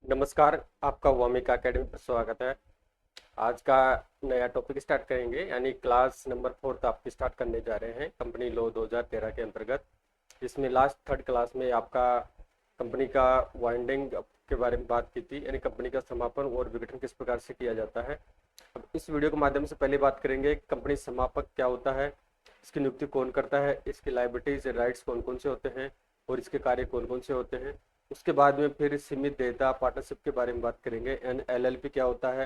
नमस्कार, आपका वामिका एकेडमी पर स्वागत है। आज का नया टॉपिक स्टार्ट करेंगे, यानी क्लास नंबर 4 आपकी स्टार्ट करने जा रहे हैं कंपनी लॉ 2013 के अंतर्गत। इसमें लास्ट थर्ड क्लास में आपका कंपनी का वाइंडिंग के बारे में बात की थी, यानी कंपनी का समापन और विघटन किस प्रकार से किया जाता है। अब इस वीडियो के माध्यम से पहले बात करेंगे कंपनी समापक क्या होता है, इसकी नियुक्ति कौन करता है, इसकी लायबिलिटीज राइट्स कौन कौन से होते हैं और इसके कार्य कौन कौन से होते हैं। उसके बाद में फिर सीमित देयता पार्टनरशिप के बारे में बात करेंगे। एंड एलएलपी क्या होता है,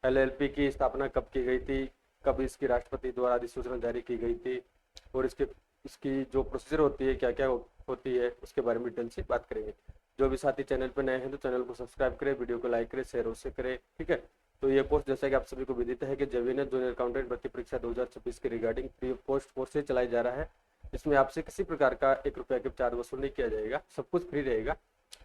एलएलपी की स्थापना कब की गई थी, कब इसकी राष्ट्रपति द्वारा अधिसूचना जारी की गई थी और इसकी जो प्रोसीजर होती है क्या क्या होती है, उसके बारे में डिटेल से बात करेंगे। जो भी साथी चैनल पर नए हैं तो चैनल को सब्सक्राइब करें, वीडियो को लाइक करें, शेयर उससे करें, ठीक है। तो ये पोस्ट जैसा कि आप सभी को विदित है कि जवीन जूनियर अकाउंटेंट भर्ती परीक्षा 2026 के रिगार्डिंग फ्री पोस्ट कोर्स से चलाई जा रहा है। इसमें आपसे किसी प्रकार का 1 रुपया के चार्ज वसूल नहीं किया जाएगा, सब कुछ फ्री रहेगा,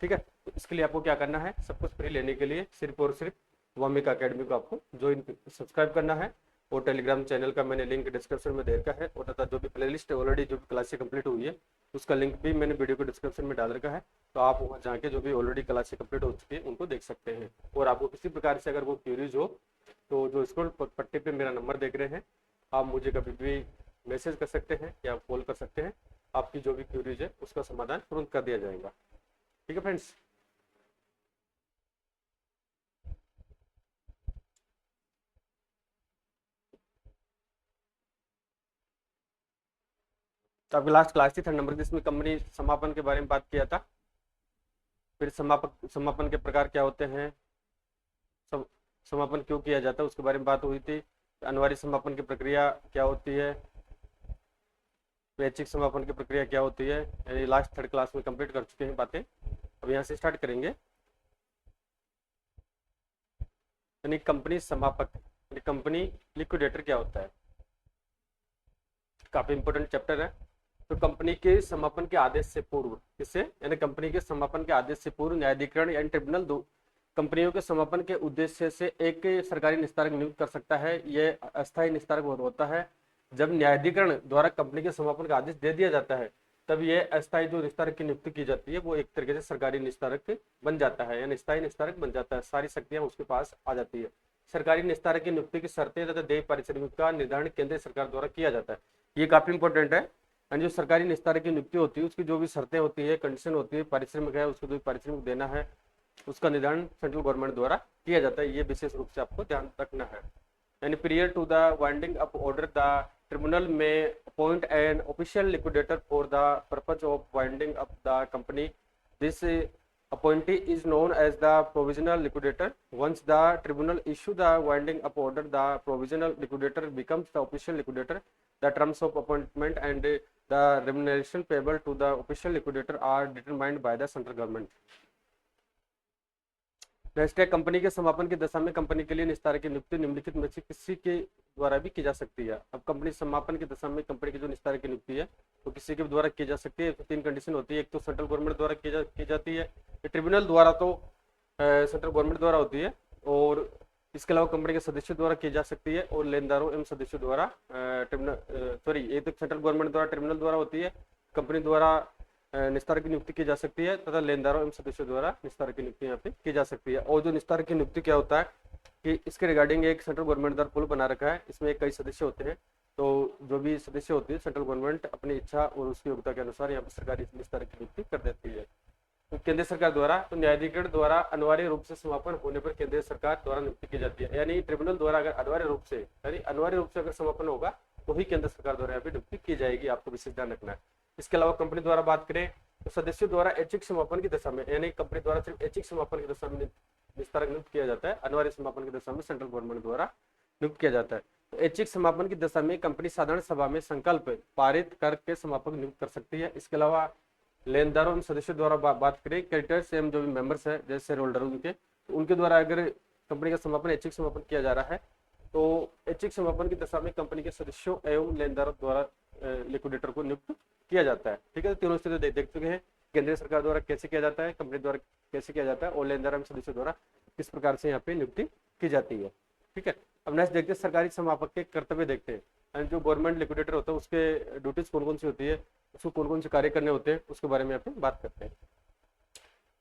ठीक है। तो इसके लिए आपको क्या करना है, सब कुछ फ्री लेने के लिए सिर्फ और सिर्फ वामिका एकेडमी को आपको ज्वाइन सब्सक्राइब करना है। और टेलीग्राम चैनल का मैंने लिंक डिस्क्रिप्शन में दे रखा है, और तथा जो भी प्लेलिस्ट ऑलरेडी जो भी क्लासेस कंप्लीट हुई है उसका लिंक भी मैंने वीडियो को डिस्क्रिप्शन में डाल रखा है। तो आप वहाँ जाके जो भी ऑलरेडी क्लासेस कंप्लीट हो चुकी है उनको देख सकते हैं। और आपको किसी प्रकार से अगर वो क्यूरीज हो तो जो स्क्रॉल पट्टे पे मेरा नंबर देख रहे हैं, आप मुझे कभी भी मैसेज कर सकते हैं या कॉल कर सकते हैं। आपकी जो भी क्यूरीज है उसका समाधान तुरंत कर दिया जाएगा, ठीक है फ्रेंड्स। तो आपकी लास्ट क्लास थी थर्ड नंबर की, जिसमें कंपनी समापन के बारे में बात किया था। फिर समापन के प्रकार क्या होते हैं, सम, समापन क्यों किया जाता है उसके बारे में बात हुई थी। अनिवार्य समापन की प्रक्रिया क्या होती है, ऐच्छिक समापन की प्रक्रिया क्या होती है, यानी लास्ट थर्ड क्लास में कंप्लीट कर चुके हैं बातें। अब यहाँ से स्टार्ट करेंगे। यानी कंपनी समापक यानी कंपनी लिक्विडेटर क्या होता है, काफी इंपॉर्टेंट चैप्टर है। तो कंपनी के समापन के आदेश से पूर्व, किससे, यानी कंपनी के समापन के आदेश से पूर्व न्यायाधिकरण यानी ट्रिब्यूनल दो कंपनियों के समापन के उद्देश्य से एक सरकारी निस्तारक नियुक्त कर सकता है। यह अस्थायी निस्तारक होता है। जब न्यायाधिकरण द्वारा कंपनी के समापन का आदेश दे दिया जाता है तब यह अस्थायी जो निस्तारक की नियुक्ति की जाती है वो एक तरीके से सरकारी निस्तारक बन जाता है, यानी स्थायी निस्तारक बन जाता है, सारी शक्तियां उसके पास आ जाती है। सरकारी निस्तारक की नियुक्ति की शर्तें तथा देय पारिश्रमिक का निर्धारण केंद्रीय सरकार द्वारा किया जाता है। ये काफी इंपॉर्टेंट है। एंड जो सरकारी निस्तारक की नियुक्ति होती है उसकी जो भी शर्तें होती है, कंडीशन होती है, पारिश्रमिक है उसको जो भी पारिश्रमिक देना है उसका निर्धारण सेंट्रल गवर्नमेंट द्वारा किया जाता है। ये विशेष रूप से आपको ध्यान रखना है। यानी period to the winding up order the tribunal में appoint an official liquidator for the purpose of winding up the company. This appointee is known as the provisional liquidator. Once the tribunal issue the winding up order, the provisional liquidator becomes the official liquidator. The terms of appointment and the remuneration payable to the official liquidator are determined by the central government. Next है, company के समापन की दशा में company के लिए निस्तारक की नियुक्ति निम्नलिखित में से किसी के द्वारा भी की जा सकती है। अब कंपनी समापन की दशा में कंपनी की जो निस्तारक की नियुक्ति है वो किसी के द्वारा की जा सकती है। तो 3 कंडीशन होती है। एक तो सेंट्रल गवर्नमेंट द्वारा की जाती है, ट्रिब्यूनल द्वारा तो सेंट्रल गवर्नमेंट द्वारा होती है, और इसके अलावा कंपनी के सदस्यों द्वारा की जा सकती है, और लेनदारों एवं सदस्यों द्वारा ये तो सेंट्रल गवर्नमेंट द्वारा ट्रिब्यूनल द्वारा होती है, कंपनी द्वारा निस्तारक की नियुक्ति की जा सकती है, तथा लेनदारों एवं सदस्यों द्वारा निस्तारक की नियुक्ति यहाँ पे की जा सकती है। और जो निस्तारक की नियुक्ति क्या होता है कि इसके रिगार्डिंग एक सेंट्रल गवर्नमेंट द्वारा पुल बना रखा है, इसमें कई सदस्य होते हैं। तो जो भी सदस्य होती है सेंट्रल गवर्नमेंट अपनी इच्छा और उसकी योग्यता के अनुसार यहाँ पर सरकारी निस्तारक की नियुक्ति कर देती है। तो केंद्र सरकार द्वारा, तो न्यायाधिकरण द्वारा अनिवार्य रूप से समापन होने पर केंद्र सरकार द्वारा नियुक्ति की जाती है। यानी ट्रिब्यूनल द्वारा अगर अनिवार्य रूप से अगर समापन होगा तो ही केंद्र सरकार द्वारा यहाँ पे नियुक्ति की जाएगी, आपको विशेष ध्यान रखना है। इसके अलावा कंपनी द्वारा बात करें तो सदस्यों द्वारा ऐच्छिक समापन की दशा में, यानी कंपनी द्वारा सिर्फ ऐच्छिक समापन की दशा में निस्तारक नियुक्त किया जाता है, अनिवार्य समापन की दशा में सेंट्रल गवर्नमेंट द्वारा नियुक्त किया जाता है। तो ऐच्छिक समापन की दशा में कंपनी साधारण सभा में संकल्प पारित करके समापक नियुक्त कर सकती है। इसके अलावा लेनदारों एवं सदस्यों द्वारा बात करें, क्रेडिटर्स एवं जो भी मेंबर्स है जैसे शेयर होल्डर उनके, तो उनके द्वारा अगर कंपनी का समापन ऐच्छिक समापन किया जा रहा है तो ऐच्छिक समापन की दशा में कंपनी के सदस्यों एवं लेनदारों द्वारा लिक्विडेटर को नियुक्त किया जाता है, ठीक है। तीनों स्थिति देख चुके हैं, केंद्रीय सरकार द्वारा कैसे किया जाता है, कंपनी द्वारा कैसे किया जाता है, और लेनदार एवं सदस्यों द्वारा किस प्रकार से यहाँ पे नियुक्ति की जाती है, ठीक है। अब नेक्स्ट देखते हैं सरकारी समापक के कर्तव्य देखते हैं। जो गवर्नमेंट लिक्विडेटर होता है उसके ड्यूटीज कौन कौन सी होती है, उसको कौन कौन से कार्य करने होते हैं, उसके बारे में यहाँ पे बात करते हैं।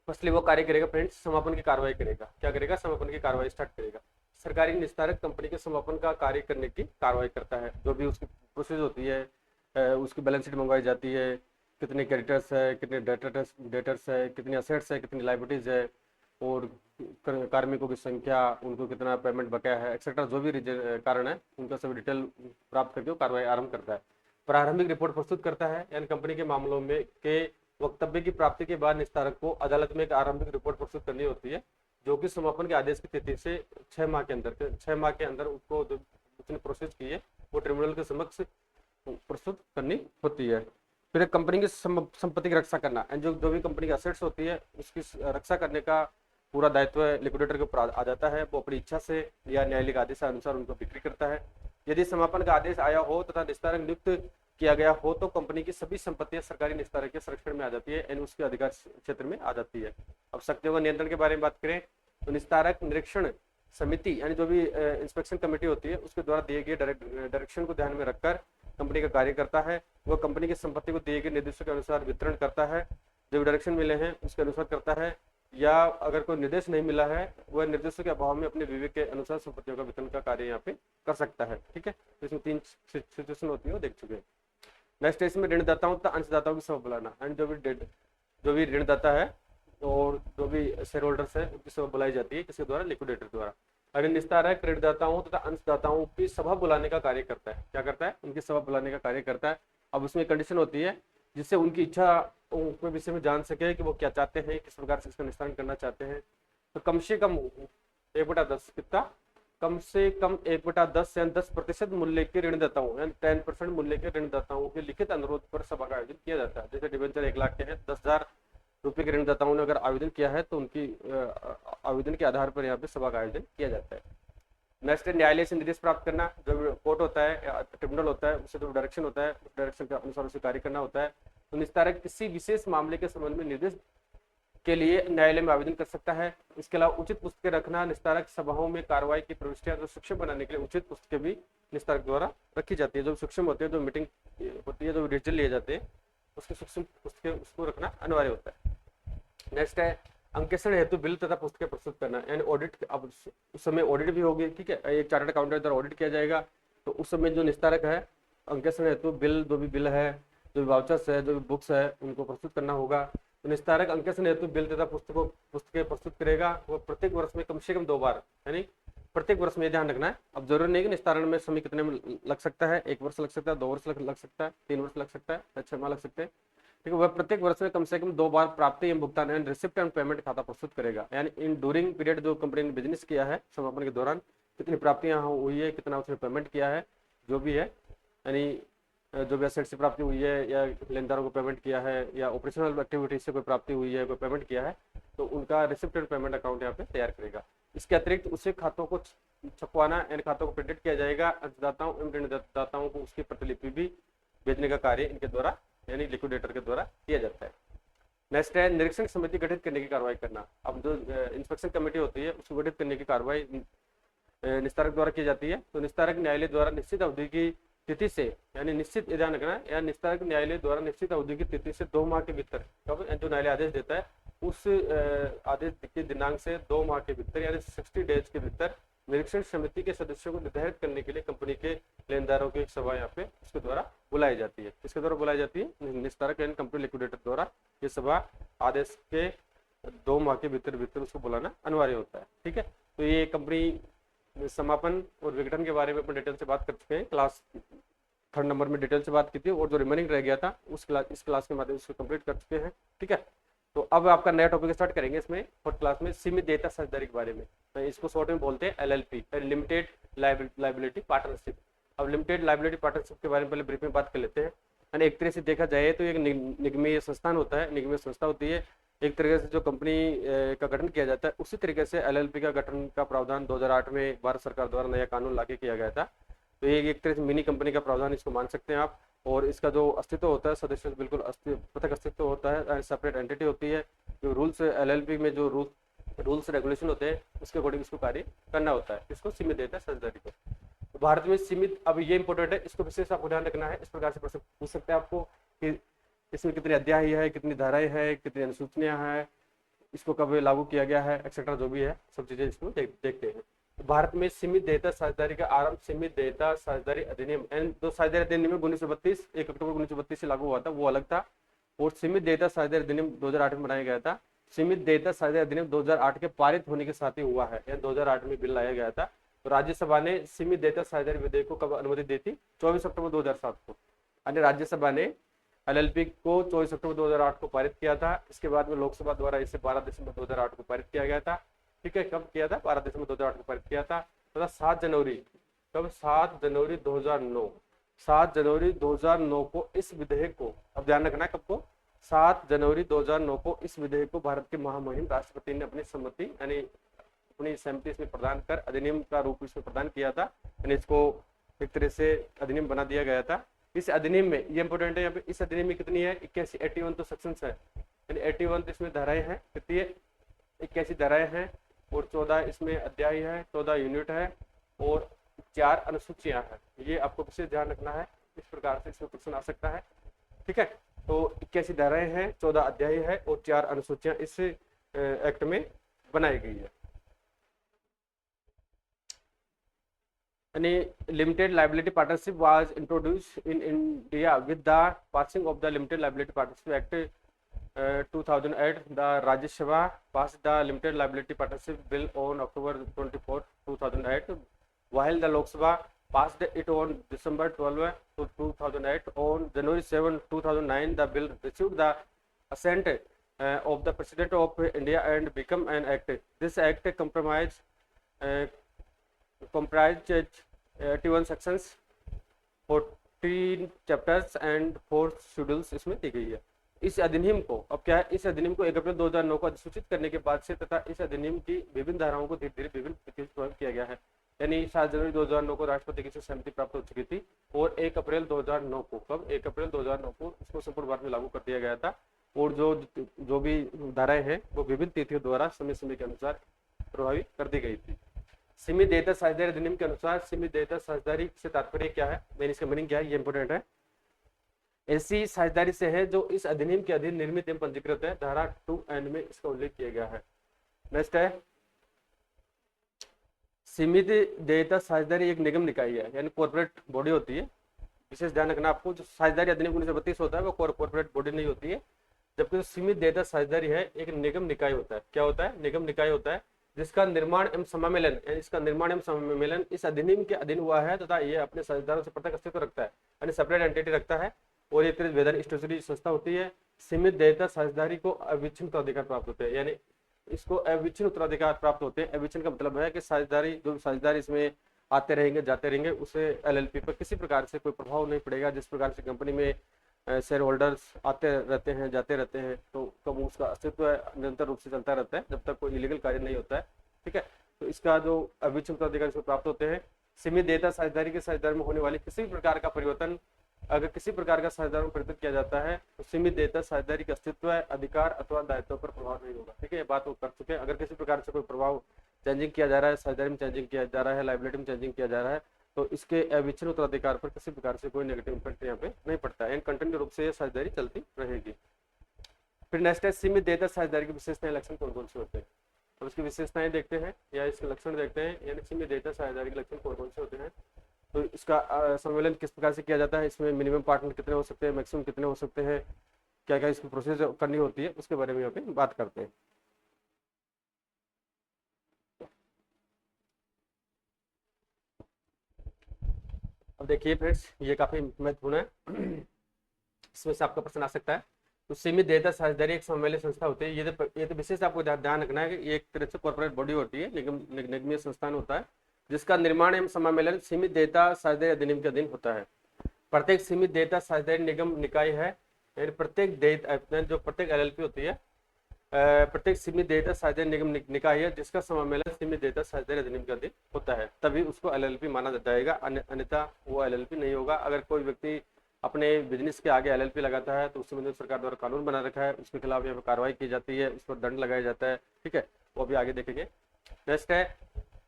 फर्स्टली वो कार्य करेगा फ्रेंड्स, समापन की कार्रवाई करेगा। क्या करेगा? समापन की कार्रवाई स्टार्ट करेगा। सरकारी निस्तारक कंपनी के समापन का कार्य करने की कार्रवाई करता है। जो भी उसकी प्रोसेस होती है, उसकी बैलेंस शीट मंगवाई जाती है, कितने क्रेडिटर्स है, कितने डेटर्स है, कितनी असेट्स है, कितनी लाइबिलिटीज है, और कार्मिकों की संख्या, उनको कितना पेमेंट बकाया है, एक्सेट्रा जो भी कारण है उनका सभी डिटेल प्राप्त करके वो कार्रवाई आरंभ करता है। प्रारंभिक रिपोर्ट प्रस्तुत करता है, यानी कंपनी के मामलों में के वक्तव्य की प्राप्ति के बाद निस्तारक को अदालत में एक आरंभिक रिपोर्ट प्रस्तुत करनी होती है, जो कि समापन के आदेश की तिथि से 6 माह के अंदर उसको जो उसने प्रोसेस की है वो ट्रिब्यूनल के समक्ष प्रस्तुत करनी होती है। फिर कंपनी की संपत्ति की रक्षा करना, जो जो भी कंपनी की असेट्स होती है उसकी रक्षा करने का पूरा दायित्व लिक्विडेटर के ऊपर आ जाता है। वो अपनी इच्छा से या न्यायालयिक आदेश के अनुसार उनको बिक्री करता है। यदि समापन का आदेश आया हो तथा निस्तारक नियुक्त किया गया हो तो कंपनी की सभी संपत्तियां सरकारी निस्तारक के संरक्षण में आ जाती है, यानी उसके अधिकार क्षेत्र में आ जाती है। अब शक्तियों का नियंत्रण के बारे में बात करें तो निस्तारक निरीक्षण समिति, यानी जो भी इंस्पेक्शन कमेटी होती है उसके द्वारा दिए गए डायरेक्शन को ध्यान में रखकर कंपनी का कार्य करता है। वह कंपनी की संपत्ति को दिए गए निर्देशों के अनुसार वितरण करता है, जो डायरेक्शन मिले हैं उसके अनुसार करता है, या अगर कोई निर्देश नहीं मिला है वह निर्देशों के अभाव में अपने विवेक के अनुसार संपत्तियों का वितरण का कार्य यहाँ पे कर सकता है। ठीक है, तो इसमें 3 सिचुएशन होती है वो देख चुके हैं। नेक्स्ट है इसमें ऋणदाताओं तथा अंशदाताओं की सभा बुलाना, एंड जो भी ऋणदाता है और जो भी शेयर होल्डर्स है उनकी सभा बुलाई जाती है, किसके द्वारा? लिक्विडेटर द्वारा। अगर निस्तारक ऋणदाताओं तथा अंशदाताओं की सभा बुलाने का कार्य करता है। क्या करता है? उनकी सभा बुलाने का कार्य करता है। अब उसमें कंडीशन होती है जिससे उनकी इच्छा उनके विषय में जान सके कि वो क्या चाहते हैं, किस प्रकार से इसका निस्तारण करना चाहते हैं। तो कम से कम 1/10 कितना? कम से कम 1/10 यानी 10% मूल्य के ऋणदाताओं, यानी 10% मूल्य के ऋणदाताओं के लिखित अनुरोध पर सभा का आयोजन किया जाता है। जैसे डिबेंचर 1 लाख के हैं, 10,000 रुपए के ऋणदाताओं ने अगर आवेदन किया है तो उनकी आवेदन के आधार पर यहाँ पे सभा का आयोजन किया जाता है। नेक्स्ट है न्यायालय से निर्देश प्राप्त करना। जो कोर्ट होता है या ट्रिब्यूनल होता है उससे जो डायरेक्शन होता है उस डायरेक्शन के अनुसार उसे कार्य करना होता है। तो निस्तारक किसी विशेष मामले के संबंध में निर्देश के लिए न्यायालय में आवेदन कर सकता है। इसके अलावा उचित पुस्तकें रखना, निस्तारक सभाओं में कार्रवाई की प्रविष्टियां तो सूक्ष्म बनाने के लिए उचित पुस्तकें भी निस्तारक द्वारा रखी जाती है। जो सूक्ष्म होती है, जो मीटिंग होती है, जो डिसीजन लिए जाते हैं उसकी सूक्ष्म पुस्तकें उसको रखना अनिवार्य होता है। नेक्स्ट है अंकेक्षण हेतु बिल तथा पुस्तकें प्रस्तुत करना, यानी ऑडिट। अब उस समय ऑडिट भी होगी, ठीक है, एक चार्टर्ड अकाउंटेंट द्वारा ऑडिट किया जाएगा। तो उस समय जो निस्तारक है अंकेक्षण हेतु बिल, जो भी बिल है, जो भी वाउचर्स है, जो भी बुक्स है, उनको प्रस्तुत करना होगा। तो निस्तारक अंकेक्षण हेतु बिल तथा पुस्तकें प्रस्तुत करेगा। वो प्रत्येक वर्ष में कम से कम 2 बार, यानी प्रत्येक वर्ष में ध्यान रखना है। अब जरूरी नहीं कि निस्तारण में समय कितने में लग सकता है, 1 वर्ष लग सकता है, 2 वर्ष लग सकता है, 3 वर्ष लग सकता है, 6 माह लग सकते हैं, ठीक है। वह प्रत्येक वर्ष में कम से कम 2 बार प्राप्ति एवं भुगतान एंड रिसिप्ट एंड पेमेंट खाता प्रस्तुत करेगा। यानी इन ड्यूरिंग पीरियड जो कंपनी ने बिजनेस किया है, समापन के दौरान कितनी प्राप्तियां हुई है, कितना उसने पेमेंट किया है, जो भी है, यानी जो भी एसेट से प्राप्ति हुई है या लेनदारों को पेमेंट किया है या ऑपरेशनल एक्टिविटीज से कोई प्राप्ति हुई है, कोई पेमेंट किया है, तो उनका रिसिप्ट एंड पेमेंट अकाउंट यहाँ पे तैयार करेगा। इसके अतिरिक्त उसे खातों को छपवाना, इन खातों को प्रिंटेड किया जाएगा। अंशदाताओं एवं ऋणदाताओं को उसकी प्रतिलिपि भी भेजने का कार्य इनके द्वारा, यानी लिक्विडेटर के द्वारा किया जाता है। नेक्स्ट है निरीक्षण समिति गठित करने की कार्रवाई करना। अब जो इंस्पेक्शन कमेटी होती है उसको गठित करने की कार्रवाई निस्तारक द्वारा की जाती है। तो निस्तारक न्यायालय द्वारा निश्चित अवधि की तिथि से, यानी निश्चित ध्यान रखना, या निस्तारक न्यायालय द्वारा निश्चित अवधि की तिथि से 2 माह के भीतर, जो न्यायालय आदेश देता है उस आदेश के दिनांक से 2 माह के भीतर, यानी 60 डेज के भीतर निरीक्षण समिति के सदस्यों को निर्धारित करने के लिए कंपनी के लेनदारों की एक सभा यहाँ पे उसके द्वारा बुलाई जाती है। किसके द्वारा बुलाई जाती है? निस्तारक यानी कंपनी लिक्विडेटर द्वारा ये सभा आदेश के 2 माह के भीतर उसको बुलाना अनिवार्य होता है। ठीक है, तो ये कंपनी समापन और विघटन के बारे में अपन डिटेल से बात कर चुके हैं। क्लास 3rd नंबर में डिटेल से बात की थी, और जो रिमेनिंग रह गया था इस क्लास के माध्यम से कंप्लीट कर चुके हैं। ठीक है, तो अब आपका नया टॉपिक स्टार्ट करेंगे इसमें 4th क्लास में, सीमित देयता साझेदारी के बारे में। तो इसको शॉर्ट में बोलते हैं LLP, लिमिटेड लाइबिलिटी पार्टनरशिप। अब लिमिटेड लाइबिलिटी पार्टनरशिप के बारे में पहले ब्रीफ में बात कर लेते हैं। यानी एक तरह से देखा जाए तो एक निगमीय संस्थान होता है, निगमीय संस्था होती है। एक तरीके से जो कंपनी का गठन किया जाता है उसी तरीके से LLP का गठन का प्रावधान 2008 में भारत सरकार द्वारा नया कानून लागू किया गया था। तो ये एक तरह से मिनी कंपनी का प्रावधान इसको मान सकते हैं आप। और इसका जो अस्तित्व होता है, सदस्य बिल्कुल पृथक अस्तित्व होता है, सेपरेट एंटिटी होती है। जो रूल्स LLP में जो रूल्स रेगुलेशन होते हैं उसके अकॉर्डिंग इसको कार्य करना होता है। इसको सीमित देता है साझेदारी को। तो भारत में सीमित, अब ये इंपॉर्टेंट है, इसको विशेष आपको ध्यान रखना है। इस प्रकार से प्रश्न पूछ सकते हैं आपको कि इसमें कितने अध्याय है, कितनी धाराएं है, कितनी अनुसूचियां हैं, इसको कब लागू किया गया है, एक्सेट्रा जो भी है सब चीजें इसमें देखते हैं। तो भारत में सीमित देयता साझेदारी का आरंभ सीमित देयता साझेदारी अधिनियम एंड दो साझेदारी अधिनियम 1932 1 अक्टूबर 1932 से लागू हुआ था, वो अलग था। और सीमित देयता साझेदारी अधिनियम 2008 में बनाया गया था। सीमित देयता साझेदारी अधिनियम 2008 के पारित होने के साथ ही हुआ है, 2008 में बिल लाया गया था। तो राज्यसभा ने सीमित देयता साझेदारी विधेयक को कब अनुमति दी थी, 24 अक्टूबर 2007 को। अन्य राज्यसभा ने एलएलपी को 24 अक्टूबर 2008 को पारित किया था। इसके बाद में लोकसभा द्वारा इसे 12 दिसंबर 2008 को पारित किया गया था। ठीक है, कब किया था, 12 दिसंबर 2008 को पारित किया था। तथा 7 जनवरी कब 7 जनवरी 2009 7 जनवरी 2009 को इस विधेयक को, अब ध्यान रखना है कब को, 7 जनवरी 2009 को इस विधेयक को भारत के महामहिम राष्ट्रपति ने अपनी सम्मति यानी अपनी सहमति इसमें प्रदान कर अधिनियम का रूप इसमें प्रदान किया था। यानी इसको एक तरह से अधिनियम बना दिया गया था। इस अधिनियम में ये इंपोर्टेंट है, यहाँ पे इस अधिनियम में कितनी है, 81 तो सेक्शंस है, यानी 81 इसमें धाराएं हैं, कितनी है, 81 धाराएं हैं और 14 इसमें अध्याय है, 14 यूनिट है और 4 अनुसूचियां हैं। ये आपको विशेष ध्यान रखना है, इस प्रकार से इसमें क्वेश्चन आ सकता है। ठीक है, तो 81 धाराएं हैं, 14 अध्याय है और 4 अनुसूचियां इस एक्ट में बनाई गई है। Limited liability partnership was introduced in India with the passing of the Limited Liability Partnership Act 2008. The Rajya Sabha passed the Limited Liability Partnership Bill on October 24, 2008, while the Lok Sabha passed it on December 12, 2008. On January 7, 2009, the bill received the assent of the President of India and became an act. This act comprised 81 sections, 14 chapters and 4 schedules इसमें दी गई है। इस अधिनियम को अब क्या है, इस अधिनियम को 1 अप्रैल 2009 को अधिसूचित करने के बाद से तथा इस अधिनियम की विभिन्न धाराओं को धीरे धीरे विभिन्न तिथियों से प्रभावित किया गया है। यानी 7 जनवरी 2009 को राष्ट्रपति की सहमति प्राप्त हो चुकी थी और 1 अप्रैल 2009 को, कब 1 अप्रैल 2009 को इसको संपूर्ण भारत में लागू कर दिया गया था। और जो भी धाराएं हैं वो विभिन्न तिथियों द्वारा समय समय के अनुसार प्रभावित कर दी गई थी। सीमित देयता साझेदारी अधिनियम के अनुसार सीमित देयता साझेदारी से तात्पर्य क्या है, मेरी इसका मीनिंग क्या है, ये इंपोर्टेंट है। ऐसी साझेदारी से है जो इस अधिनियम के अधीन निर्मित एवं पंजीकृत है, धारा 2N में इसका उल्लेख किया गया है। नेक्स्ट है, सीमित देयता साझेदारी एक निगम निकाय है, यानी कॉर्पोरेट बॉडी होती है। विशेष ध्यान रखना आपको, जो साझेदारी अधिनियम 1932 होता है वो कॉर्पोरेट बॉडी नहीं होती है, जबकि जो सीमित देयता साझेदारी है एक निगम निकाय होता है। क्या होता है, निगम निकाय होता है, जिसका निर्माण एवं समामेलन, इसका निर्माण एवं समामेलन इस अधिनियम के अधीन हुआ है तथा ये अपने साझेदारों से पृथक अस्तित्व रखता है, यानी सेपरेट एंटिटी रखता है और एक वेदन स्टेशनरी संस्था होती है। सीमित देयता साझेदारी को अविच्छिन्न उत्तराधिकार प्राप्त होते हैं, यानी इसको अविच्छिन्न उत्तराधिकार प्राप्त होते हैं। अविच्छिन्न का मतलब है कि साझेदारी जो साझेदार इसमें आते रहेंगे जाते रहेंगे, उसे एलएलपी पर किसी प्रकार से कोई प्रभाव नहीं पड़ेगा। जिस प्रकार से कंपनी में शेयर होल्डर्स आते रहते हैं जाते रहते हैं, तो कब उसका अस्तित्व निरंतर रूप से चलता रहता है जब तक कोई इलीगल कार्य नहीं होता है। ठीक है, तो इसका जो अविच्छिन्न उत्तराधिकार इसमें प्राप्त होते हैं। सीमित देयता साझेदारी के साझेदार में होने वाली किसी भी प्रकार का परिवर्तन, अगर किसी प्रकार का साझेदार में परिवर्तित किया जाता है तो सीमित देयता साझेदारी का अस्तित्व, अधिकार अथवा दायित्व पर प्रभाव नहीं होगा। ठीक है, ये बात वो कर चुके हैं। अगर किसी प्रकार से कोई प्रभाव चेंजिंग किया जा रहा है, साझेदारी में चेंजिंग किया जा रहा है, लायबिलिटी में चेंजिंग किया जा रहा है, तो इसके अविच्छिन्न उत्तराधिकार पर किसी प्रकार से कोई नेगेटिव इंपैक्ट यहाँ पे नहीं पड़ता है, कंटिन्यू रूप से ये साझेदारी चलती रहेगी। फिर नेक्स्ट है, सीमित देयता साझेदारी की विशेषताएं, लक्षण कौन कौन से होते हैं, तो इसकी विशेषताएं देखते हैं या इसके लक्षण देखते हैं। यानी सीमित देयता साझेदारी के लक्षण कौन कौन से होते हैं, तो इसका सम्मेलन किस प्रकार से किया जाता है, इसमें मिनिमम पार्टनर कितने हो सकते हैं, मैक्सिमम कितने हो सकते हैं, क्या क्या इसकी प्रोसेस करनी होती है, उसके बारे में यहाँ पे बात करते हैं। अब देखिए फ्रेंड्स, ये काफी महत्वपूर्ण है, इसमें से आपका प्रश्न आ सकता है। तो सीमित देयता साझेदारी एक सम्मेलन संस्था होती है। ये तो विशेष आपको ध्यान रखना है कि ये एक तरह से कॉर्पोरेट बॉडी होती है, निगमीय संस्थान होता है, जिसका निर्माण एवं समामेलन सीमित देयता साझेदारी अधिनियम के अधीन होता है। प्रत्येक सीमित देयता साझेदारी निगम निकाय है, यानी प्रत्येक देयता जो प्रत्येक एलएलपी होती है, प्रत्येक सीमित देयता साझेदारी निगम निकाय है जिसका समामेलन सीमित देयता साझेदारी अधिनियम के अधीन होता है, तभी उसको एलएलपी माना जाएगा, अन्यथा वो एलएलपी नहीं होगा। अगर कोई व्यक्ति अपने बिजनेस के आगे एलएलपी लगाता है तो उस संबंध में सरकार द्वारा कानून बना रखा है, उसके खिलाफ यहाँ पर कार्रवाई की जाती है, उस पर दंड लगाया जाता है। ठीक है, वो भी आगे देखेंगे। नेक्स्ट है,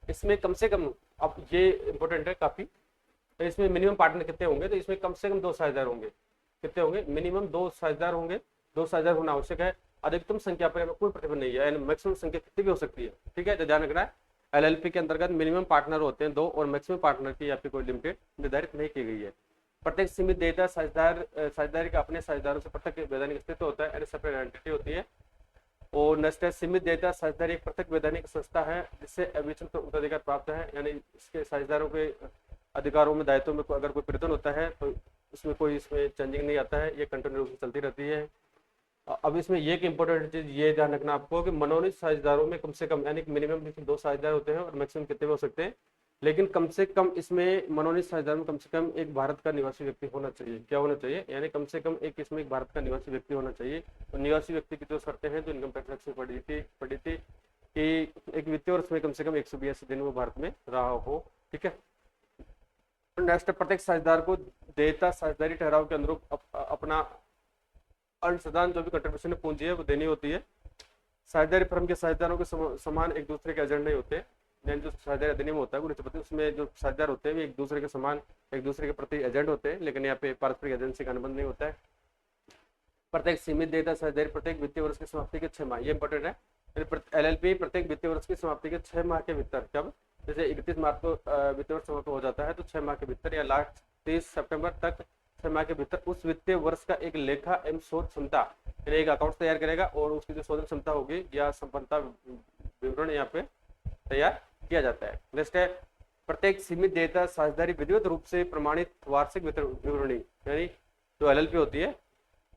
इसमें कम से कम, अब ये इंपॉर्टेंट है काफी, तो इसमें मिनिमम पार्टनर कितने होंगे, तो इसमें कम से कम 2 साझेदार होंगे। कितने होंगे, मिनिमम 2 साझेदार होंगे, 2 साझेदार होना आवश्यक है। अधिकतम संख्या पर कोई प्रतिबंध नहीं है, यानी मैक्सिमम संख्या कितनी भी हो सकती है। ठीक है, तो ध्यान रखना है एलएलपी के अंतर्गत मिनिमम पार्टनर होते हैं 2 और मैक्सिमम पार्टनर की यहाँ पे कोई लिमिटेड निर्धारित नहीं की गई है। प्रत्येक सीमित देयता साझेदारी का अपने साझेदारों से पृथक वैधानिक अस्तित्व होता है, यानी सेपरेट एंटिटी होती है। और नेक्स्ट है सीमित देयता साझेदारी एक पृथक वैधानिक संस्था है जिससे अविचलित उत्तराधिकार प्राप्त है, यानी इसके साझेदारों के अधिकारों में दायित्वों में अगर कोई परिवर्तन होता है तो इसमें कोई इसमें चेंजिंग नहीं आता है, ये कंटिन्यू रूप से चलती रहती है। अब इसमें ये एक इंपॉर्टेंट चीज ये ध्यान रखना आपको कि मनोनीत साझेदारों में कम से कम यानी मिनिमम 2 साझेदार होते हैं और मैक्सिमम कितने भी हो सकते हैं, लेकिन कम से कम इसमें मनोनीत साझेदार में कम से कम एक भारत का निवासी व्यक्ति होना चाहिए। क्या होना चाहिए, यानी कम से कम एक इसमें एक भारत का निवासी व्यक्ति होना चाहिए। तो निवासी व्यक्ति की जो शर्तें हैं जो इनकम टैक्स एक्ट में पड़ी थी कि एक वित्तीय वर्ष में कम से कम 182 दिन वो भारत में रहा हो। ठीक है, नेक्स्ट प्रत्येक साझेदार को देयता साझेदारी ठहराव के अनुरूप अपना अंशदान जो भी कंट्रीब्यूशन पूंजी है वो देनी होती है। साझेदारी फर्म के साझेदारों के समान एक दूसरे के एजेंट नहीं होते, यानी जो साझेदारी अधिनियम होता है 1932 उसमें जो साझेदार होते हैं वे एक दूसरे के समान एक दूसरे के प्रति एजेंट होते हैं, लेकिन यहाँ पे पारस्परिक एजेंसी का अनुबंध नहीं होता है। प्रत्येक सीमित देयता साझेदारी प्रत्येक वित्तीय वर्ष की समाप्ति के 6 माह, ये इंपॉर्टेंट है। एलएलपी प्रत्येक वित्तीय वर्ष की समाप्ति के 6 माह के भीतर, कब जैसे 31 मार्च को वित्तीय वर्ष समाप्त हो जाता है तो 6 माह के भीतर या लास्ट 30 सितंबर तक 6 माह के भीतर उस वित्तीय वर्ष का एक लेखा एवं शोध क्षमता यानी एक अकाउंट तैयार करेगा और उसकी जो शोधन क्षमता होगी या संपन्नता विवरण यहाँ पे तैयार किया जाता है। नेक्स्ट है प्रत्येक सीमित देयता साझेदारी विधिवत रूप से प्रमाणित वार्षिक विवरणी, यानी जो एलएलपी होती है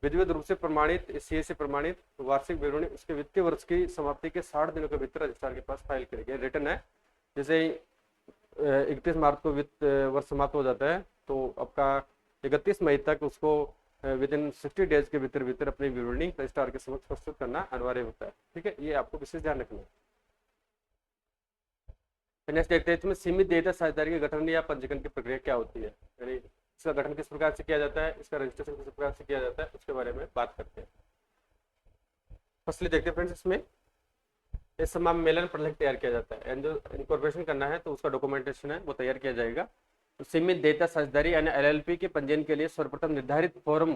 विधिवत रूप से प्रमाणित सीए से प्रमाणित वार्षिक विवरणी उसके वित्तीय वर्ष की समाप्ति के 60 दिनों के भीतर रजिस्ट्रार के पास फाइल करेगी। रिटर्न है जैसे 31 मार्च को वित्त वर्ष समाप्त हो जाता है तो आपका 31 मई तक उसको विद इन 60 डेज के भीतर अपनी विवरणी रजिस्ट्रार के समक्ष प्रस्तुत करना अनिवार्य होता है। ठीक है, ये आपको विशेष ध्यान रखना है। नेक्स्ट देखते हैं इसमें सीमित देयता साझेदारी के गठन या पंजीकरण की प्रक्रिया क्या होती है, यानी इसका गठन किस प्रकार से किया जाता है, इसका रजिस्ट्रेशन किस प्रकार से किया जाता है, उसके बारे में बात करते हैं। फर्स्टली देखते हैं फ्रेंड्स, इसमें इस सम्मेलन प्रलेख तैयार किया जाता है, एंड जो इनकॉर्पोरेशन करना है तो उसका डॉक्यूमेंटेशन है वो तैयार किया जाएगा। तो सीमित देयता साझेदारी यानी एलएलपी के पंजीयन के लिए सर्वप्रथम निर्धारित फॉर्म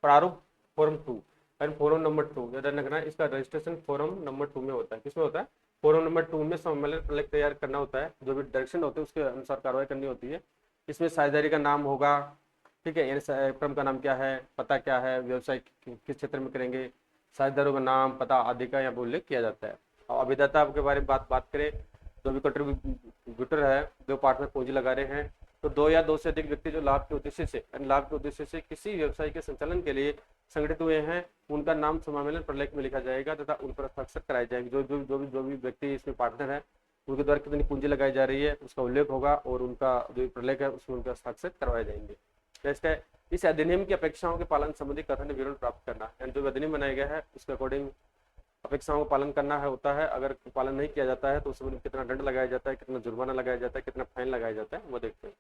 प्रारूप फॉर्म 2 एंड फॉर्म नंबर 2 ध्यान रखना है, इसका रजिस्ट्रेशन फॉर्म नंबर 2 में होता है। किसमें होता है, फॉर्म नंबर 2 में सम्मेलन प्रलेख तैयार करना होता है, जो भी डायरेक्शन होते हैं उसके अनुसार कार्रवाई करनी होती है। इसमें साझेदारी का नाम होगा, ठीक है, यानी फर्म का नाम क्या है, पता क्या है, व्यवसाय किस क्षेत्र में करेंगे, साझेदारों का नाम पता आदि का यहाँ उल्लेख किया जाता है। और अभिदाता के बारे में बात करें, जो भी कंट्रीब्यूटर है, जो पार्टनर पूंजी लगा रहे हैं, तो 2 या 2 से अधिक व्यक्ति जो लाभ के उद्देश्य से किसी व्यवसाय के संचालन के लिए संगठित हुए हैं उनका नाम सम्मेलन प्रलेख में लिखा जाएगा तथा उन पर हस्ताक्षर कराए जाएंगे। जो भी व्यक्ति इसमें पार्टनर है उनके द्वारा कितनी पूंजी लगाई जा रही है उसका उल्लेख होगा और उनका जो प्रलेख है उसमें उनका हस्ताक्षर करवाए जाएंगे। नेक्स्ट है इस अधिनियम की अपेक्षाओं के पालन संबंधी कथन विवरण प्राप्त करना, यानी जो अधिनियम बनाया गया है उसके अकॉर्डिंग अपेक्षाओं का पालन करना है होता है। अगर पालन नहीं किया जाता है तो उसमें कितना दंड लगाया जाता है, कितना जुर्माना लगाया जाता है, कितना फाइन लगाया जाता है, वो देखते हैं।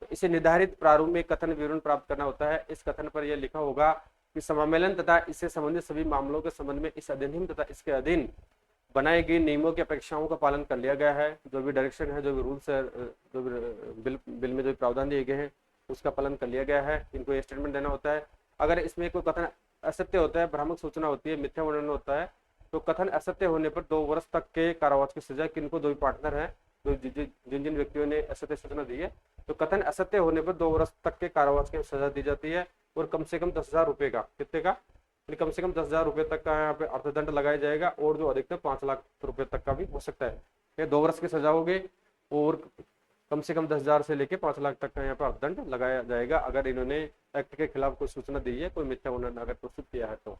तो इसे निर्धारित प्रारूप में कथन विवरण प्राप्त करना होता है। इस कथन पर यह लिखा होगा कि सम्मेलन तथा इससे संबंधित सभी मामलों के संबंध में इस अधिनियम तथा इसके अधीन बनाए गए नियमों की अपेक्षाओं का पालन कर लिया गया है। जो भी डायरेक्शन है, जो भी रूल्स है, जो भी बिल में जो प्रावधान दिए गए हैं उसका पालन कर लिया गया है। इनको ये स्टेटमेंट देना होता है। अगर इसमें कोई कथन असत्य होता है, भ्रामक सूचना होती है, मिथ्या वर्णन होता है, तो कथन असत्य होने पर 2 वर्ष तक के कारावास की सजा किनको, जो भी पार्टनर है, जिन व्यक्तियों ने असत्य सूचना दी है, तो कथन असत्य होने पर 2 वर्ष तक के कारावास की सजा दी जाती है और कम से कम 10,000 रुपए का, कितने का, कम से कम 10,000 रुपए तक का यहाँ पे अर्थदंड लगाया जाएगा और जो अधिकतम 5 लाख रुपए तक का भी हो सकता है। ये 2 वर्ष की सजा होगी और कम से कम 10,000 से लेके 5 लाख तक का यहाँ पे अर्थदंड लगाया जाएगा अगर इन्होंने एक्ट के खिलाफ कोई सूचना दी है, कोई मिथ्या वर्णन अगर प्रस्तुत किया है तो।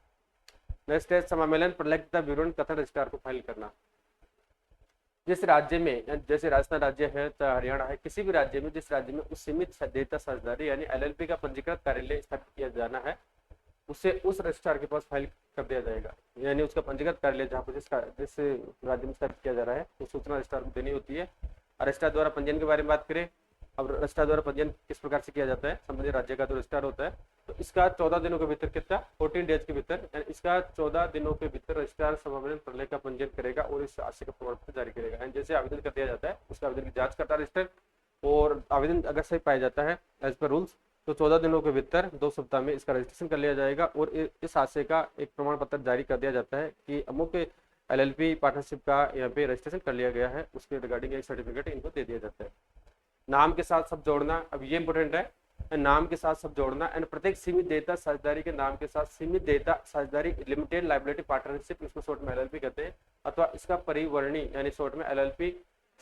नेक्स्ट है सम्मेलन प्रलेख तथा विवरण कथन रजिस्ट्रार को फाइल करना। जिस राज्य में, जैसे राजस्थान राज्य है चाहे हरियाणा है, किसी भी राज्य में जिस राज्य में उस सीमित देयता साझेदारी यानी एलएलपी का पंजीकृत कार्यालय स्थापित किया जाना है उसे उस रजिस्ट्रार के पास फाइल कर दिया जाएगा। यानी उसका पंजीकृत कार्यालय जहाँ पर जिस राज्य में स्थापित किया जा रहा है तो सूचना रजिस्ट्रार को देनी होती है। रजिस्ट्रार द्वारा पंजीयन के बारे में बात करें, अब रजिस्ट्रार द्वारा पंजीयन किस प्रकार से किया जाता है, संबंधित राज्य का जो रजिस्ट्रार होता है तो इसका 14 दिनों के भीतर, कितना, 14 डेज के भीतर, इसका 14 दिनों के भीतर रजिस्ट्रार सम्मेलन प्रलेख का पंजीयन करेगा और इस राशि का प्रमाण पत्र जारी करेगा। जैसे आवेदन कर दिया जाता है उसका आवेदन की जांच करता है रजिस्टर और आवेदन अगर सही पाया जाता है एज पर रूल्स तो 14 दिनों के भीतर 2 सप्ताह में इसका रजिस्ट्रेशन कर लिया जाएगा और इस हादसे का एक प्रमाण पत्र जारी कर दिया जाता है कि अमुक एलएलपी पार्टनरशिप का यहाँ पे रजिस्ट्रेशन कर लिया गया है, उसके रिगार्डिंग एक सर्टिफिकेट इनको दे दिया जाता है। नाम के साथ सब जोड़ना, अब ये इंपॉर्टेंट है, नाम के साथ सब जोड़ना एंड प्रत्येक सीमित देयता साझेदारी के नाम के साथ सीमित देयता साझेदारी लिमिटेड लायबिलिटी पार्टनरशिप, इसको शॉर्ट में एलएलपी कहते हैं, अथवा इसका परिवर्णी यानी शॉर्ट में एलएलपी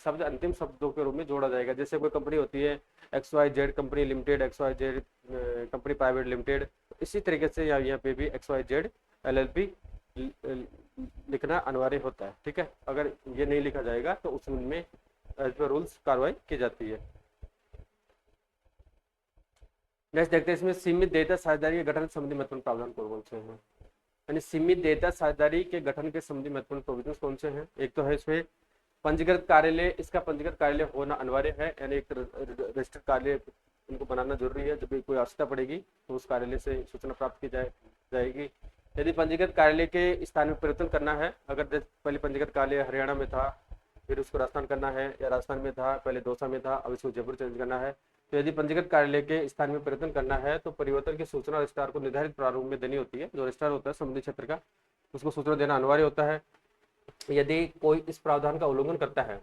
शब्द अंतिम शब्दों के रूप में जोड़ा जाएगा। जैसे कोई कंपनी होती है XYZ company limited, XYZ company private limited, इसी तरीके से यहाँ पे भी XYZ LLP लिखना अनिवार्य होता है। ठीक है, अगर ये नहीं लिखा जाएगा तो उसमें एज पर रूल्स कार्रवाई की जाती है। नेक्स्ट देखते हैं इसमें सीमित देयता साझेदारी के गठन संबंधी महत्वपूर्ण प्रावधान कौन से हैं। यानी सीमित देयता साझेदारी के गठन के संबंधी महत्वपूर्ण प्रोविजन कौन से हैं। एक तो है इसमें पंजीकृत कार्यालय, इसका पंजीकृत कार्यालय होना अनिवार्य है, यानी एक रजिस्टर्ड कार्यालय इनको बनाना जरूरी है। जब भी कोई आवश्यकता पड़ेगी तो उस कार्यालय से सूचना प्राप्त की जाएगी। यदि पंजीकृत कार्यालय के स्थान में परिवर्तन करना है, अगर पहले पंजीकृत कार्यालय हरियाणा में था, फिर उसको राजस्थान करना है, या राजस्थान में था पहले दौसा में था, अब इसको जयपुर चेंज करना है, तो यदि पंजीकृत कार्यालय के स्थान में परिवर्तन करना है तो परिवर्तन की सूचना रजिस्ट्रार को निर्धारित प्रारूप में देनी होती है। जो रजिस्ट्रार होता है संबंधित क्षेत्र का, उसको सूचना देना अनिवार्य होता है। यदि कोई इस प्रावधान का उल्लंघन करता है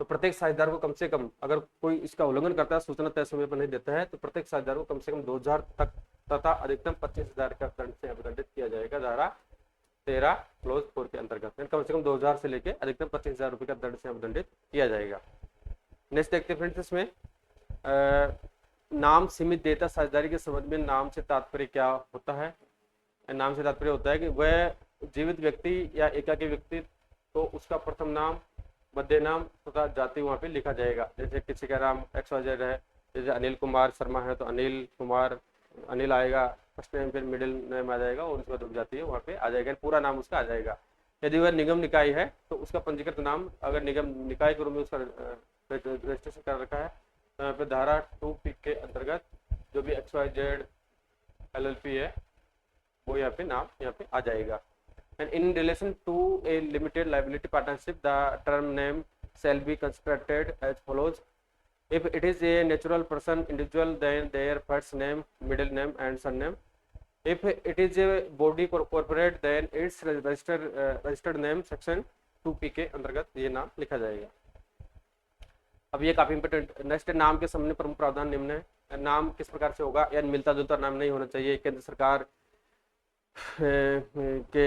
तो प्रत्येक साझेदार को कम से कम, अगर कोई इसका उल्लंघन करता है, सूचना तय समय पर नहीं देता है, तो प्रत्येक साझेदार को कम से कम 2000 तक तथा अधिकतम 25,000 का दंड से अभिदंडित किया जाएगा। धारा 13 क्लोज 4 के अंतर्गत कम से कम 2000 से लेकर अधिकतम 25,000 रुपए का दंड से अभिदंडित किया जाएगा। नेक्स्ट देखते हैं फ्रेंड्स, इसमें नाम सीमित देयता साझेदारी के संबंध में नाम से तात्पर्य क्या होता है। नाम से तात्पर्य होता है कि वह जीवित व्यक्ति या एकाकी व्यक्ति, तो उसका प्रथम नाम, मध्य नाम तथा जाति वहाँ पे लिखा जाएगा। जैसे किसी का नाम XYZ है, जैसे अनिल कुमार शर्मा है तो अनिल कुमार, अनिल आएगा फर्स्ट नेम, फिर मिडिल नेम आ जाएगा और उसके बाद जाति है वहाँ पे आ जाएगा, पूरा नाम उसका आ जाएगा। यदि वह निगम निकाय है तो उसका पंजीकृत नाम, अगर निगम निकाय के रूप में उसका रजिस्ट्रेशन कर रखा है, तो यहाँ पे धारा 2 के अंतर्गत जो भी XYZ LLP है वो यहाँ पे नाम यहाँ पे आ जाएगा। And in relation to a limited liability partnership, the term name shall be constructed as follows. If it is a natural person individual, then their first name, middle name and surname. If it is a body corporate, then its registered name section 2P के अंतर्गत ये नाम लिखा जाएगा। अब ये काफी important. Next, नाम के संबंध में प्रमुख प्रावधान निम्न है। नाम किस प्रकार से होगा, यानी मिलता जुलता नाम नहीं होना चाहिए, केंद्र सरकार के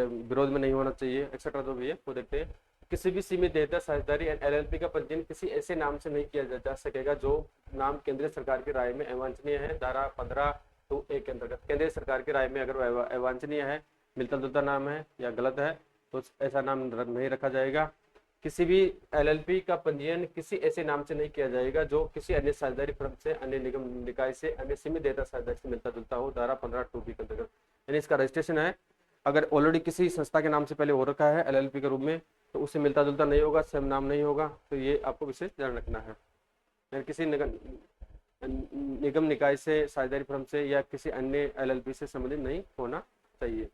विरोध में नहीं होना चाहिए, एक्सेट्रा जो भी है वो देखते हैं। किसी भी सीमित देयता साझेदारी LLP का पंजीयन किसी ऐसे नाम से नहीं किया जा सकेगा जो नाम केंद्रीय सरकार की राय में अवांछनीय है। धारा 15(2)(a) के अंतर्गत केंद्रीय सरकार की राय में अगर अवांछनीय है, मिलता जुलता नाम है या गलत है, तो ऐसा नाम नहीं रखा जाएगा। किसी भी LLP का पंजीयन किसी ऐसे नाम से नहीं किया जाएगा जो किसी अन्य साझेदारी फर्म से, अन्य निगम निकाय से, अन्य सीमित देयता साझेदारी से मिलता जुलता हो। धारा 15(2)(b) के अंतर्गत, यानी इसका रजिस्ट्रेशन है अगर ऑलरेडी किसी संस्था के नाम से पहले हो रखा है LLP के रूप में, तो उससे मिलता जुलता नहीं होगा, सेम नाम नहीं होगा। तो ये आपको विशेष ध्यान रखना है। यानी किसी निगम निकाय से, साझेदारी फर्म से या किसी अन्य LLP से संबंधित नहीं होना चाहिए।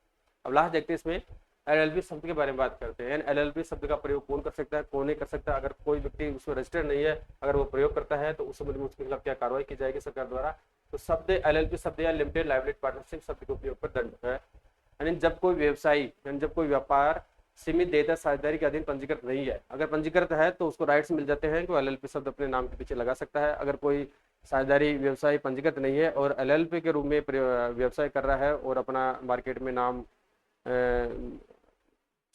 अब लास्ट देखते हैं इसमें LLP शब्द के बारे में बात करते हैं। LLP शब्द का प्रयोग कौन कर सकता है, कौन नहीं कर सकता। अगर कोई व्यक्ति उसमें रजिस्टर्ड नहीं है, अगर वो प्रयोग करता है तो उस संबंध में उसके खिलाफ क्या कार्रवाई की जाएगी सरकार द्वारा। तो शब्द LLP शब्द या लिमिटेड लायबिलिटी पार्टनरशिप शब्द के उपयोग पर दंड है। यानी जब कोई व्यवसायी, यानी जब कोई व्यापार सीमित देयता साझेदारी के अधीन पंजीकृत नहीं है, अगर पंजीकृत है तो उसको राइट्स मिल जाते हैं कि LLP शब्द अपने नाम के पीछे लगा सकता है। अगर कोई साझेदारी व्यवसायी पंजीकृत नहीं है और LLP के रूप में व्यवसाय कर रहा है और अपना मार्केट में नाम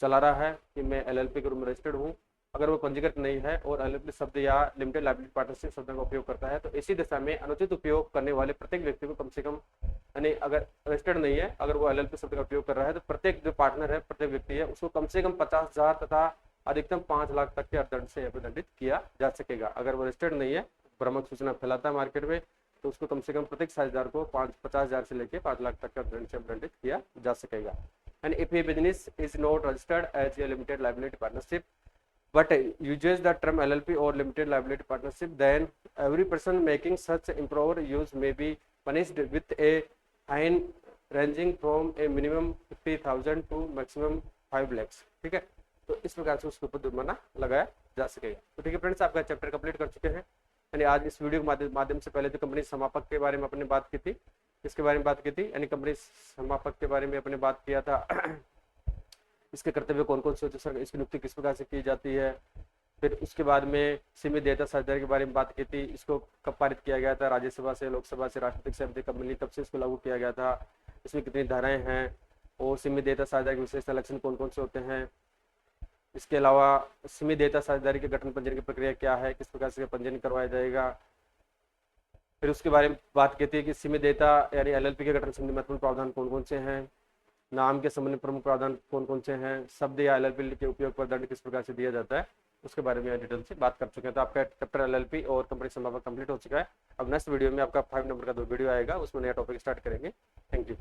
चला रहा है कि मैं LLP के रूप में रजिस्टर्ड हूँ, अगर वो पंजीकृत नहीं है और LLP शब्द या लिमिटेड लायबिलिटी पार्टनरशिप शब्द का उपयोग करता है, तो इसी दिशा में अनुचित उपयोग करने वाले प्रत्येक व्यक्ति को कम से कम, यानी अगर रजिस्टर्ड नहीं है, अगर वो LLP शब्द का उपयोग कर रहा है, तो प्रत्येक जो पार्टनर है, प्रत्येक व्यक्ति है, उसको कम से कम 50,000 तथा अधिकतम 5 लाख तक के दंड से दंडित किया जा सकेगा। अगर वो रजिस्टर्ड नहीं है, भ्रामक सूचना फैलाता है मार्केट में, तो उसको कम से कम प्रत्येक साझेदार को 50,000 से लेकर 5 लाख तक का दंड से दंडित किया जा सकेगा। And if a business is not registered as a limited liability partnership but uses the term LLP or limited liability partnership, then every person making such improper use may be punished with a fine ranging from a minimum 50,000 to maximum 5 lakhs। ठीक है, तो इस प्रकार से उसके ऊपर जुर्माना लगाया जा सकेगा। तो ठीक है फ्रेंड्स, आपका चैप्टर कंप्लीट कर चुके हैं। यानी आज इस वीडियो के माध्यम से पहले तो कंपनी समापक के बारे में अपने बात की थी, इसके बारे में बात की थी, यानी कंपनी समापक के बारे में अपने बात किया था। इसके कर्तव्य कौन कौन से होते हैं, इसकी नियुक्ति किस प्रकार से की जाती है। फिर उसके बाद में सीमित देयता साझेदारी के बारे में बात की थी, इसको कब पारित किया गया था, राज्यसभा से, लोकसभा से, राष्ट्रपति सहमति कब मिली, कब से इसको लागू किया गया था, इसमें कितनी धाराएं हैं, और सीमित देयता साझेदारी के विशेषता लक्षण कौन कौन से होते हैं। इसके अलावा सीमित देयता साझेदारी के गठन पंजीयन की प्रक्रिया क्या है, किस प्रकार से पंजीयन करवाया जाएगा। फिर उसके बारे में बात की थी कि सीमित देयता यानी एलएलपी के गठन संबंधी महत्वपूर्ण प्रावधान कौन कौन से हैं, नाम के संबंध में प्रमुख प्रावधान कौन कौन से हैं, शब्द या एलएलपी के उपयोग पर दंड किस प्रकार से दिया जाता है, उसके बारे में डिटेल से बात कर चुके हैं। तो आपका चैप्टर एलएलपी और कंपनी समापक कंप्लीट हो चुका है। अब नेक्स्ट वीडियो में आपका 5 नंबर का 2 वीडियो आएगा, उसमें नया टॉपिक स्टार्ट करेंगे। Thank you.